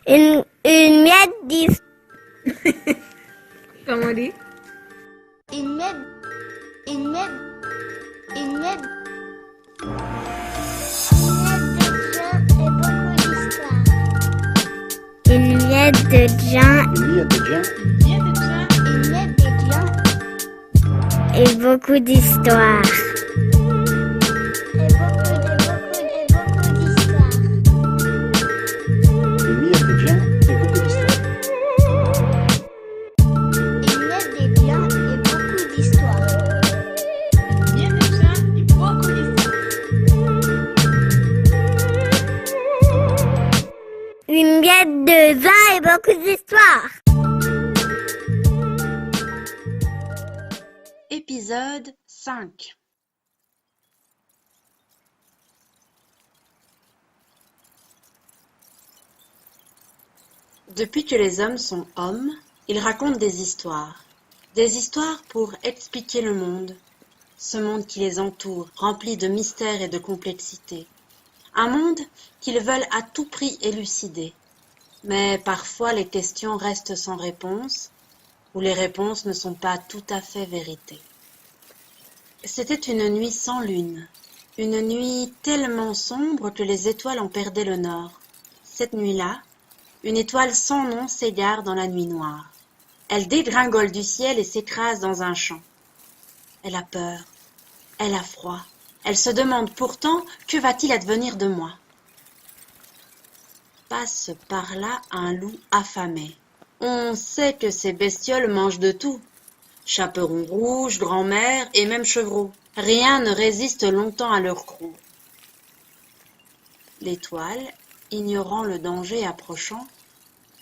Une miette d'histoire. Comment on dit? Une miette. Une miette. Une miette. Une miette de gens et beaucoup d'histoires. Une miette de vin et beaucoup d'histoires. Épisode 5. Depuis que les hommes sont hommes, ils racontent des histoires. Des histoires pour expliquer le monde, ce monde qui les entoure, rempli de mystères et de complexité. Un monde qu'ils veulent à tout prix élucider. Mais parfois les questions restent sans réponse, ou les réponses ne sont pas tout à fait vérité. C'était une nuit sans lune, une nuit tellement sombre que les étoiles en perdaient le nord. Cette nuit-là, une étoile sans nom s'égare dans la nuit noire. Elle dégringole du ciel et s'écrase dans un champ. Elle a peur, elle a froid. Elle se demande pourtant que va-t-il advenir de moi. Passe par là un loup affamé. On sait que ces bestioles mangent de tout. Chaperon rouge, grand-mère et même chevreau. Rien ne résiste longtemps à leur croc. L'étoile, ignorant le danger approchant,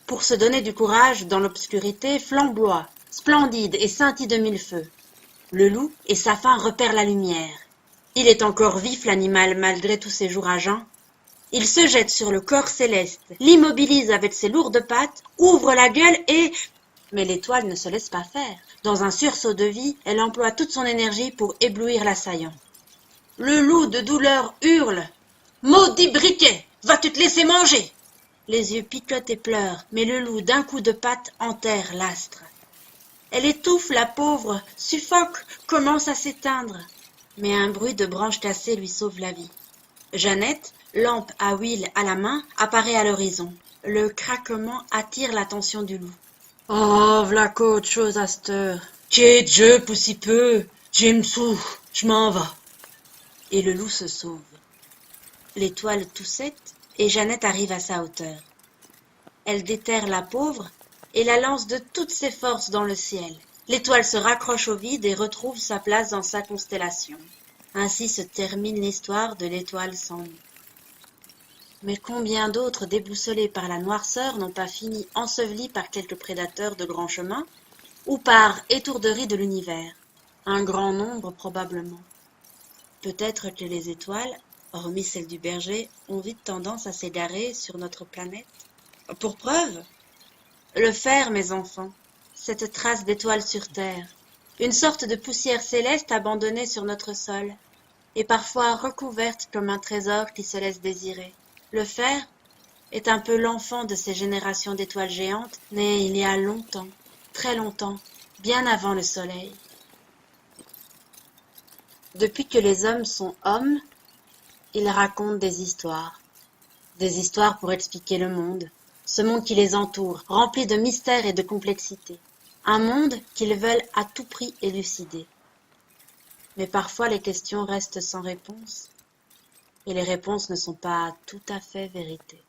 pour se donner du courage dans l'obscurité, flamboie, splendide et scintille de mille feux. Le loup et sa faim repèrent la lumière. Il est encore vif, l'animal, malgré tous ses jours à jeun. Il se jette sur le corps céleste, l'immobilise avec ses lourdes pattes, ouvre la gueule et... Mais l'étoile ne se laisse pas faire. Dans un sursaut de vie, elle emploie toute son énergie pour éblouir l'assaillant. Le loup de douleur hurle. « Maudit briquet, vas-tu te laisser manger ?» Les yeux picotent et pleurent, mais le loup d'un coup de patte enterre l'astre. Elle étouffe, la pauvre, suffoque, commence à s'éteindre. Mais un bruit de branches cassées lui sauve la vie. Jeannette, lampe à huile à la main, apparaît à l'horizon. Le craquement attire l'attention du loup. « Oh, v'là qu'autre chose à cette heure. Qu'est je poussi peu, j'aime sous, je m'en vais. » Et le loup se sauve. L'étoile toussette et Jeannette arrive à sa hauteur. Elle déterre la pauvre et la lance de toutes ses forces dans le ciel. L'étoile se raccroche au vide et retrouve sa place dans sa constellation. Ainsi se termine l'histoire de l'étoile sans nom. Mais combien d'autres, déboussolés par la noirceur, n'ont pas fini ensevelis par quelques prédateurs de grand chemin, ou par étourderie de l'univers? Un grand nombre probablement. Peut-être que les étoiles, hormis celles du berger, ont vite tendance à s'égarer sur notre planète. Pour preuve, le fer, mes enfants, cette trace d'étoile sur terre, une sorte de poussière céleste abandonnée sur notre sol, et parfois recouverte comme un trésor qui se laisse désirer. Le fer est un peu l'enfant de ces générations d'étoiles géantes, nées il y a longtemps, très longtemps, bien avant le soleil. Depuis que les hommes sont hommes, ils racontent des histoires pour expliquer le monde, ce monde qui les entoure, rempli de mystères et de complexité. Un monde qu'ils veulent à tout prix élucider. Mais parfois les questions restent sans réponse, et les réponses ne sont pas tout à fait vérité.